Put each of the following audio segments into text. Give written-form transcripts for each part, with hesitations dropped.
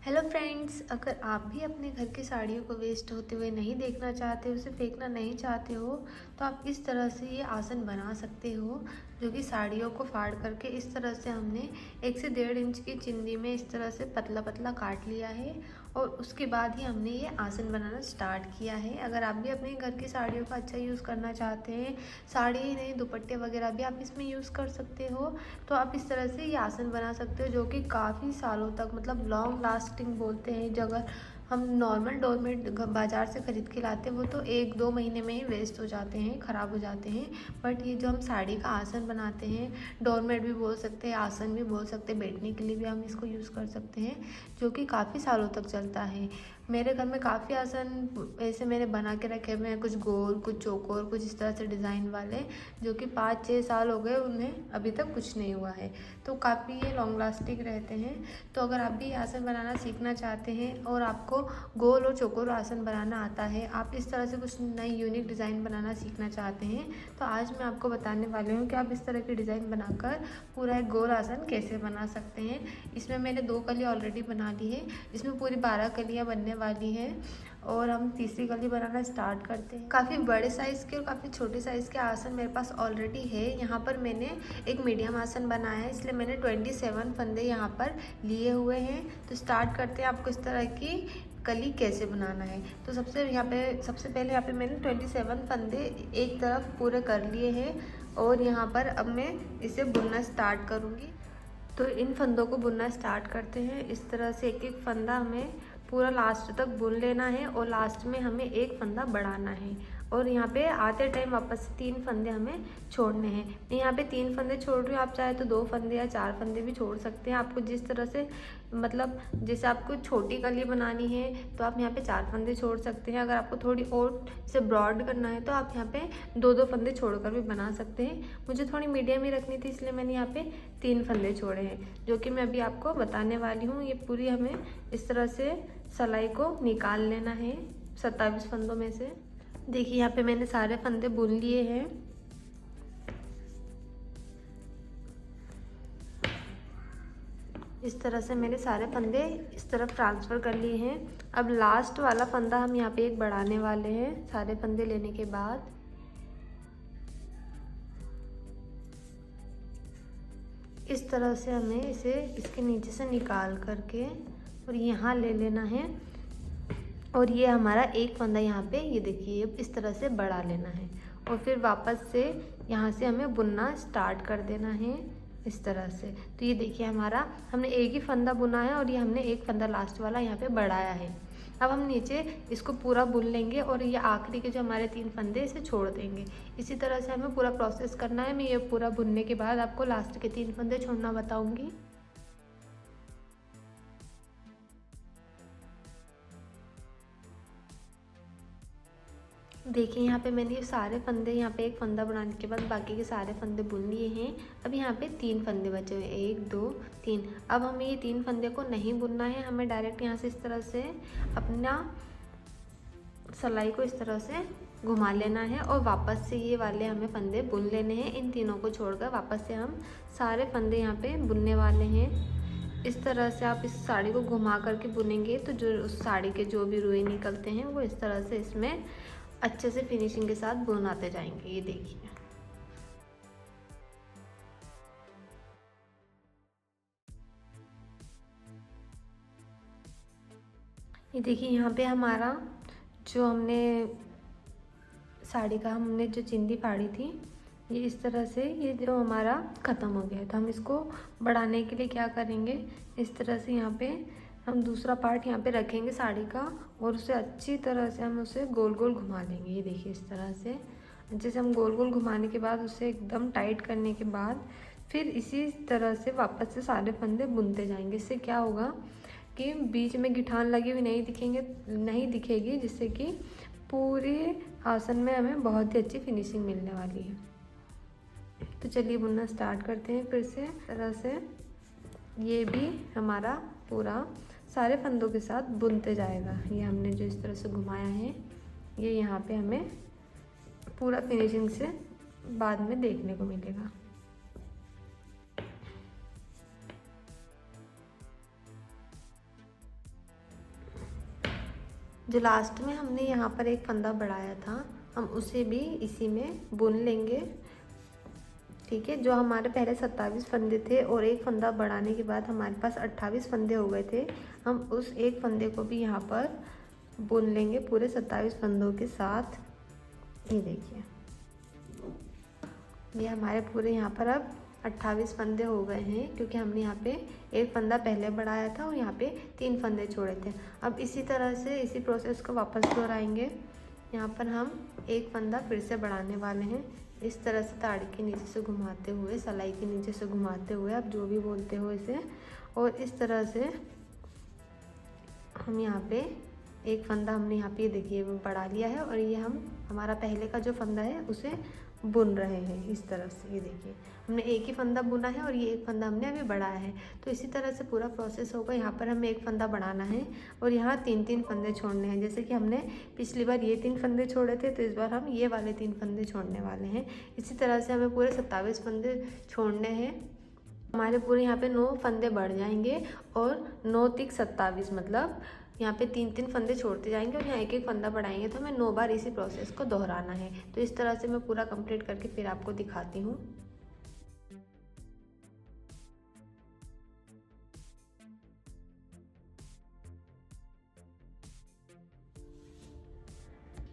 Hello friends, अगर आप भी अपने घर की साड़ियों को वेस्ट होते हुए नहीं देखना चाहते, उसे फेंकना नहीं चाहते हो, तो आप इस तरह से ये आसन बना सकते हो। जो कि साड़ियों को फाड़ करके इस तरह से हमने 1 से 1.5 इंच की चिंदी में इस तरह से पतला पतला काट लिया है और उसके बाद ही हमने ये आसन बनाना स्टार्ट किया है। अगर आप भी अपने घर की साड़ियों का अच्छा यूज़ करना चाहते हैं, साड़ी ही नहीं दुपट्टे वगैरह भी आप इसमें यूज़ कर सकते हो, तो आप इस तरह से ये आसन बना सकते हो जो कि काफ़ी सालों तक मतलब लॉन्ग लास्टिंग बोलते हैं। जो अगर हम नॉर्मल डोरमेट बाज़ार से ख़रीद के लाते हैं वो तो 1-2 महीने में ही वेस्ट हो जाते हैं, ख़राब हो जाते हैं। बट ये जो हम साड़ी का आसन बनाते हैं, डोरमेट भी बोल सकते हैं, आसन भी बोल सकते हैं, बैठने के लिए भी हम इसको यूज़ कर सकते हैं, जो कि काफ़ी सालों तक चलता है। मेरे घर में काफ़ी आसन ऐसे मैंने बना के रखे हुए हैं, कुछ गोल, कुछ चौकोर, कुछ इस तरह से डिज़ाइन वाले, जो कि 5-6 साल हो गए उन्हें अभी तक कुछ नहीं हुआ है, तो काफ़ी ये लॉन्ग लास्टिंग रहते हैं। तो अगर आप भी आसन बनाना सीखना चाहते हैं और आपको गोल और चौकोर आसन बनाना आता है, आप इस तरह से कुछ नई यूनिक डिज़ाइन बनाना सीखना चाहते हैं, तो आज मैं आपको बताने वाली हूँ कि आप इस तरह की डिज़ाइन बनाकर पूरा एक गोल आसन कैसे बना सकते हैं। इसमें मैंने 2 कली ऑलरेडी बना ली है, इसमें पूरी 12 कलियाँ बनने वाली है और हम तीसरी कली बनाना स्टार्ट करते हैं। काफ़ी बड़े साइज़ के और काफ़ी छोटे साइज़ के आसन मेरे पास ऑलरेडी है। यहाँ पर मैंने एक मीडियम आसन बनाया है, इसलिए मैंने 27 फंदे यहाँ पर लिए हुए हैं। तो स्टार्ट करते हैं आपको इस तरह की कली कैसे बनाना है। तो सबसे पहले यहाँ पे मैंने 27 फंदे एक तरफ पूरे कर लिए हैं और यहाँ पर अब मैं इसे बुनना स्टार्ट करूँगी। तो इन फंदों को बुनना स्टार्ट करते हैं। इस तरह से एक एक फंदा हमें पूरा लास्ट तक बुन लेना है और लास्ट में हमें एक फंदा बढ़ाना है और यहाँ पे आते टाइम वापस से 3 फंदे हमें छोड़ने हैं। मैं यहाँ पे 3 फंदे छोड़ रही हूँ, आप चाहे तो 2 फंदे या 4 फंदे भी छोड़ सकते हैं। आपको जिस तरह से मतलब जैसे आपको छोटी कली बनानी है तो आप यहाँ पे 4 फंदे छोड़ सकते हैं। अगर आपको थोड़ी और इसे ब्रॉड करना है तो आप यहाँ पे 2-2 फंदे छोड़कर भी बना सकते हैं। मुझे थोड़ी मीडियम ही रखनी थी, इसलिए मैंने यहाँ पे 3 फंदे छोड़े हैं, जो कि मैं अभी आपको बताने वाली हूँ। ये पूरी हमें इस तरह से सिलाई को निकाल लेना है 27 फंदों में से। देखिए यहाँ पे मैंने सारे फंदे बुन लिए हैं। इस तरह से मैंने सारे फंदे इस तरफ ट्रांसफ़र कर लिए हैं। अब लास्ट वाला फंदा हम यहाँ पे एक बढ़ाने वाले हैं सारे फंदे लेने के बाद। इस तरह से हमें इसे इसके नीचे से निकाल करके और यहाँ ले लेना है और ये हमारा एक फंदा यहाँ पे ये देखिए इस तरह से बढ़ा लेना है और फिर वापस से यहाँ से हमें बुनना स्टार्ट कर देना है इस तरह से। तो ये देखिए हमारा हमने एक ही फंदा बुना है और ये हमने एक फंदा लास्ट वाला यहाँ पे बढ़ाया है। अब हम नीचे इसको पूरा बुन लेंगे और ये आखिरी के जो हमारे 3 फंदे इसे छोड़ देंगे। इसी तरह से हमें पूरा प्रोसेस करना है। मैं ये पूरा बुनने के बाद आपको लास्ट के 3 फंदे छोड़ना बताऊँगी। देखिए यहाँ पे मैंने ये सारे फंदे यहाँ पे एक फंदा बनाने के बाद बाकी के सारे फंदे बुन लिए हैं। अब यहाँ पे 3 फंदे बचे हुए, 1 2 3। अब हमें ये 3 फंदे को नहीं बुनना है, हमें डायरेक्ट यहाँ से इस तरह से अपना सिलाई को इस तरह से घुमा लेना है और वापस से ये वाले हमें फंदे बुन लेने हैं। इन तीनों को छोड़कर वापस से हम सारे फंदे यहाँ पे बुनने वाले हैं। इस तरह से आप इस साड़ी को घुमा करके बुनेंगे तो जो उस साड़ी के जो भी रुई निकलते हैं वो इस तरह से इसमें अच्छे से फिनिशिंग के साथ बुनाते जाएंगे। ये देखिए यहाँ पे हमारा जो हमने साड़ी का हमने जो चिंदी फाड़ी थी ये इस तरह से ये जो हमारा ख़त्म हो गया है। तो हम इसको बढ़ाने के लिए क्या करेंगे, इस तरह से यहाँ पे हम दूसरा पार्ट यहाँ पे रखेंगे साड़ी का और उसे अच्छी तरह से हम उसे गोल गोल घुमा लेंगे। ये देखिए इस तरह से अच्छे से हम गोल गोल घुमाने के बाद उसे एकदम टाइट करने के बाद फिर इसी तरह से वापस से सारे फंदे बुनते जाएंगे। इससे क्या होगा कि बीच में गिठान लगी हुई नहीं दिखेगी, जिससे कि पूरे आसन में हमें बहुत ही अच्छी फिनिशिंग मिलने वाली है। तो चलिए बुनना स्टार्ट करते हैं फिर से तरह से। ये भी हमारा पूरा सारे फंदों के साथ बुनते जाएगा। ये हमने जो इस तरह से घुमाया है ये यहाँ पे हमें पूरा फिनिशिंग से बाद में देखने को मिलेगा। जो लास्ट में हमने यहाँ पर एक फंदा बढ़ाया था, हम उसे भी इसी में बुन लेंगे। ठीक है, जो हमारे पहले 27 फंदे थे और एक फंदा बढ़ाने के बाद हमारे पास 28 फंदे हो गए थे, हम उस एक फंदे को भी यहाँ पर बुन लेंगे पूरे 27 फंदों के साथ। ये देखिए, ये हमारे पूरे यहाँ पर अब 28 फंदे हो गए हैं, क्योंकि हमने यहाँ पे एक फंदा पहले बढ़ाया था और यहाँ पे 3 फंदे छोड़े थे। अब इसी तरह से इसी प्रोसेस को वापस दोहराएंगे। यहाँ पर हम एक फंदा फिर से बढ़ाने वाले हैं, इस तरह से ताड़ी के नीचे से घुमाते हुए, सलाई के नीचे से घुमाते हुए, आप जो भी बोलते हो इसे। और इस तरह से हम यहाँ पे एक फंदा हमने यहाँ पे देखिए बढ़ा लिया है, और ये हम हमारा पहले का जो फंदा है उसे बुन रहे हैं इस तरह से। ये देखिए, हमने एक ही फंदा बुना है और ये एक फंदा हमने अभी बढ़ाया है। तो इसी तरह से पूरा प्रोसेस होगा। यहाँ पर हमें एक फंदा बढ़ाना है और यहाँ 3-3 फंदे छोड़ने हैं। जैसे कि हमने पिछली बार ये 3 फंदे छोड़े थे, तो इस बार हम ये वाले 3 फंदे छोड़ने वाले हैं। इसी तरह से हमें पूरे 27 फंदे छोड़ने हैं। हमारे पूरे यहाँ पे 9 फंदे बढ़ जाएंगे और 9 तिक 27, मतलब यहाँ पे 3-3 फंदे छोड़ते जाएंगे और यहाँ एक एक फंदा बढ़ाएंगे। तो हमें 9 बार इसी प्रोसेस को दोहराना है। तो इस तरह से मैं पूरा कंप्लीट करके फिर आपको दिखाती हूँ।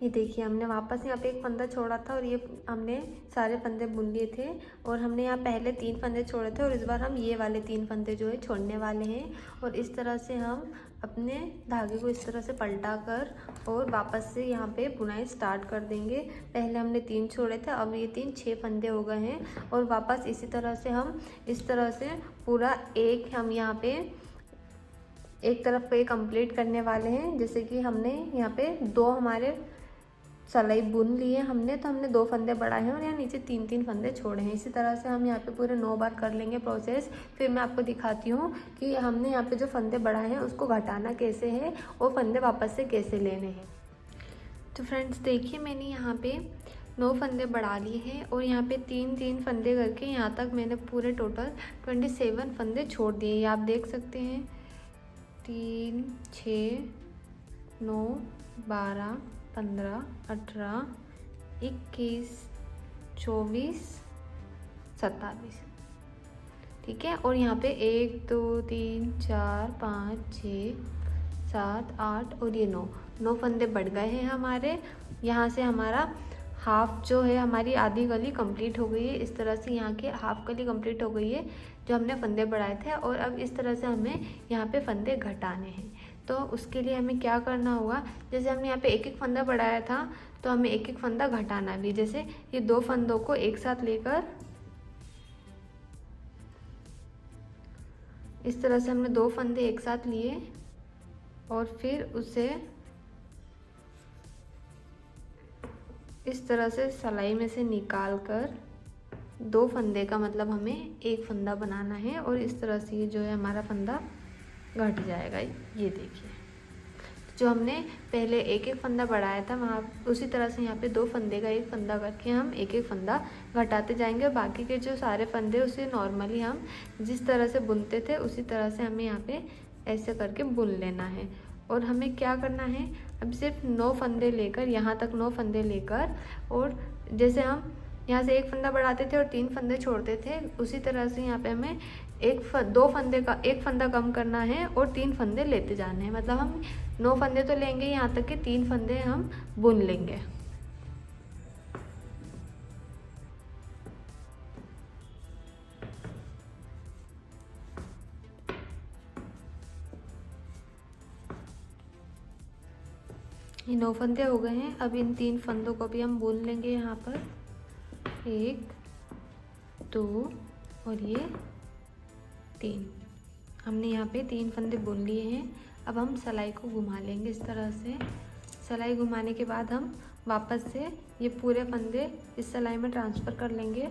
ये देखिए, हमने वापस यहाँ पे एक फंदा छोड़ा था और ये हमने सारे फंदे बुन लिए थे, और हमने यहाँ पहले 3 फंदे छोड़े थे और इस बार हम ये वाले 3 फंदे जो है छोड़ने वाले हैं। और इस तरह से हम अपने धागे को इस तरह से पलटा कर और वापस से यहाँ पे बुनाई स्टार्ट कर देंगे। पहले हमने 3 छोड़े थे, अब ये 6 फंदे हो गए हैं। और वापस इसी तरह से हम इस तरह से पूरा एक हम यहाँ पे एक तरफ पे कंप्लीट करने वाले हैं। जैसे कि हमने यहाँ पे 2 हमारे सलाई बुन लिए हमने, तो हमने 2 फंदे बढ़ाए हैं और यहाँ नीचे 3-3 फंदे छोड़े हैं। इसी तरह से हम यहाँ पे पूरे 9 बार कर लेंगे प्रोसेस। फिर मैं आपको दिखाती हूँ कि हमने यहाँ पे जो फंदे बढ़ाए हैं उसको घटाना कैसे है और फंदे वापस से कैसे लेने हैं। तो फ्रेंड्स देखिए, मैंने यहाँ पे 9 फंदे बढ़ा लिए हैं और यहाँ पे 3-3 फंदे करके यहाँ तक मैंने पूरे टोटल 27 फंदे छोड़ दिए। ये आप देख सकते हैं, 3, 6, 9, 12, 15, 18, 21, 24, 27। ठीक है, और यहाँ पे 1, 2, 3, 4, 5, 6, 7, 8 और ये 9 फंदे बढ़ गए हैं हमारे। यहाँ से हमारा हाफ जो है, हमारी आधी गली कंप्लीट हो गई है। इस तरह से यहाँ के हाफ गली कंप्लीट हो गई है जो हमने फंदे बढ़ाए थे। और अब इस तरह से हमें यहाँ पे फंदे घटाने हैं। तो उसके लिए हमें क्या करना होगा, जैसे हमने यहाँ पे एक एक फंदा बढ़ाया था, तो हमें एक एक फंदा घटाना भी। जैसे ये 2 फंदों को एक साथ लेकर इस तरह से हमने 2 फंदे एक साथ लिए और फिर उसे इस तरह से सलाई में से निकाल कर 2 फंदे का मतलब हमें एक फंदा बनाना है। और इस तरह से ये जो है हमारा फंदा घट जाएगा। ये देखिए, जो हमने पहले एक एक फंदा बढ़ाया था वहाँ उसी तरह से यहाँ पे 2 फंदे का एक फंदा करके हम एक एक फंदा घटाते जाएंगे। और बाकी के जो सारे फंदे उसे नॉर्मली हम जिस तरह से बुनते थे उसी तरह से हमें यहाँ पे ऐसे करके बुन लेना है। और हमें क्या करना है, अब सिर्फ 9 फंदे लेकर, यहाँ तक 9 फंदे लेकर, और जैसे हम यहाँ से एक फंदा बढ़ाते थे और 3 फंदे छोड़ते थे, उसी तरह से यहाँ पे हमें 2 फंदे का एक फंदा कम करना है और 3 फंदे लेते जाने हैं। मतलब हम 9 फंदे तो लेंगे, यहाँ तक के 3 फंदे हम बुन लेंगे। ये 9 फंदे हो गए हैं। अब इन 3 फंदों को भी हम बुन लेंगे। यहाँ पर 1, 2 और ये 3। हमने यहाँ पे 3 फंदे बुन लिए हैं। अब हम सलाई को घुमा लेंगे इस तरह से। सलाई घुमाने के बाद हम वापस से ये पूरे फंदे इस सलाई में ट्रांसफ़र कर लेंगे।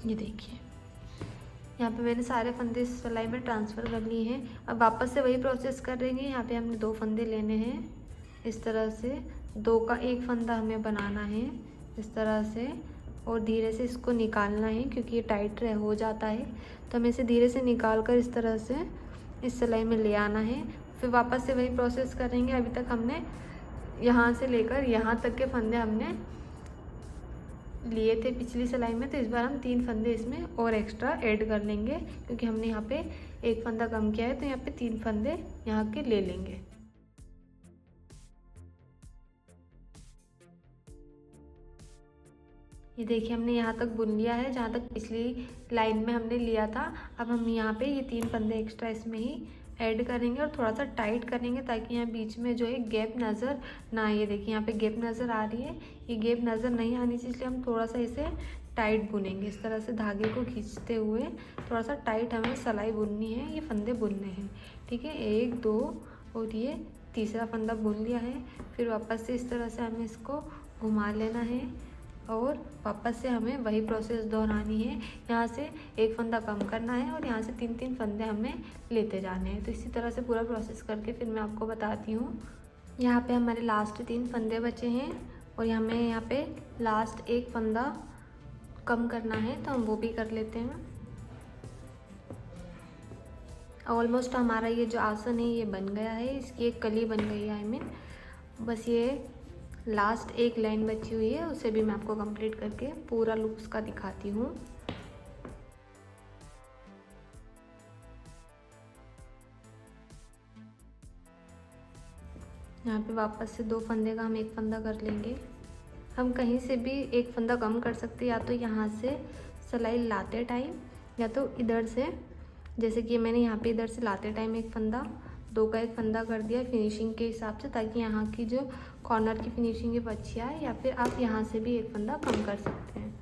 ये देखिए, यहाँ पे मैंने सारे फंदे इस सिलाई में ट्रांसफ़र कर लिए हैं। अब वापस से वही प्रोसेस कर रहे हैं। यहाँ पे हमने 2 फंदे लेने हैं इस तरह से। 2 का एक फंदा हमें बनाना है इस तरह से, और धीरे से इसको निकालना है क्योंकि ये टाइट हो जाता है। तो हमें इसे धीरे से निकाल कर इस तरह से इस सिलाई में ले आना है। फिर वापस से वही प्रोसेस करेंगे। अभी तक हमने यहाँ से लेकर यहाँ तक के फंदे हमने लिए थे पिछली सिलाई में, तो इस बार हम 3 फंदे इसमें और एक्स्ट्रा ऐड कर लेंगे क्योंकि हमने यहाँ पे 1 फंदा कम किया है, तो यहाँ पे 3 फंदे यहाँ के ले लेंगे। ये देखिए हमने यहाँ तक बुन लिया है जहाँ तक पिछली लाइन में हमने लिया था। अब हम यहाँ पे ये 3 फंदे एक्स्ट्रा इसमें ही ऐड करेंगे और थोड़ा सा टाइट करेंगे ताकि यहाँ बीच में जो है गैप नज़र ना आए। ये देखिए यहाँ पे गैप नज़र आ रही है, ये गैप नज़र नहीं आनी चाहिए, इसलिए हम थोड़ा सा इसे टाइट बुनेंगे। इस तरह से धागे को खींचते हुए थोड़ा सा टाइट हमें सिलाई बुननी है, ये फंदे बुनने हैं। ठीक है, 1 2 और ये तीसरा फंदा बुन लिया है। फिर वापस से इस तरह से हमें इसको घुमा लेना है और वापस से हमें वही प्रोसेस दोहरानी है। यहाँ से 1 फंदा कम करना है और यहाँ से 3-3 फंदे हमें लेते जाने हैं। तो इसी तरह से पूरा प्रोसेस करके फिर मैं आपको बताती हूँ। यहाँ पे हमारे लास्ट 3 फंदे बचे हैं और हमें यहाँ पे लास्ट 1 फंदा कम करना है, तो हम वो भी कर लेते हैं। ऑलमोस्ट हमारा ये जो आसन है ये बन गया है, इसकी एक कली बन गई है। आई मीन बस ये लास्ट 1 लाइन बची हुई है, उसे भी मैं आपको कंप्लीट करके पूरा लुक उसका दिखाती हूँ। यहाँ पे वापस से 2 फंदे का हम 1 फंदा कर लेंगे। हम कहीं से भी 1 फंदा कम कर सकते हैं, या तो यहाँ से सिलाई लाते टाइम या तो इधर से, जैसे कि मैंने यहाँ पे इधर से लाते टाइम 1 फंदा, 2 का 1 फंदा कर दिया फिनिशिंग के हिसाब से, ताकि यहाँ की जो कॉर्नर की फिनिशिंग है वो अच्छी आए। या फिर आप यहाँ से भी 1 फंदा कम कर सकते हैं।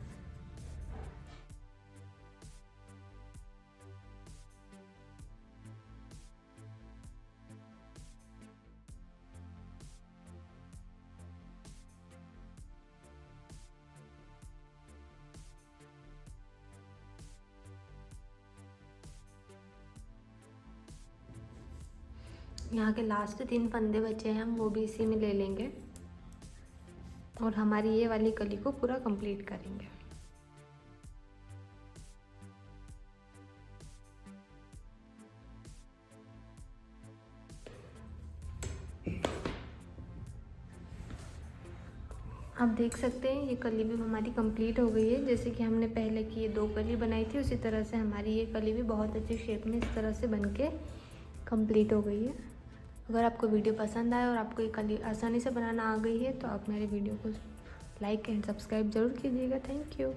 यहाँ के लास्ट 3 फंदे बचे हैं, हम वो भी इसी में ले लेंगे और हमारी ये वाली कली को पूरा कंप्लीट करेंगे। आप देख सकते हैं ये कली भी हमारी कंप्लीट हो गई है। जैसे कि हमने पहले की ये 2 कली बनाई थी, उसी तरह से हमारी ये कली भी बहुत अच्छी शेप में इस तरह से बन के कंप्लीट हो गई है। अगर आपको वीडियो पसंद आए और आपको ये कली आसानी से बनाना आ गई है तो आप मेरे वीडियो को लाइक एंड सब्सक्राइब ज़रूर कीजिएगा। Thank you.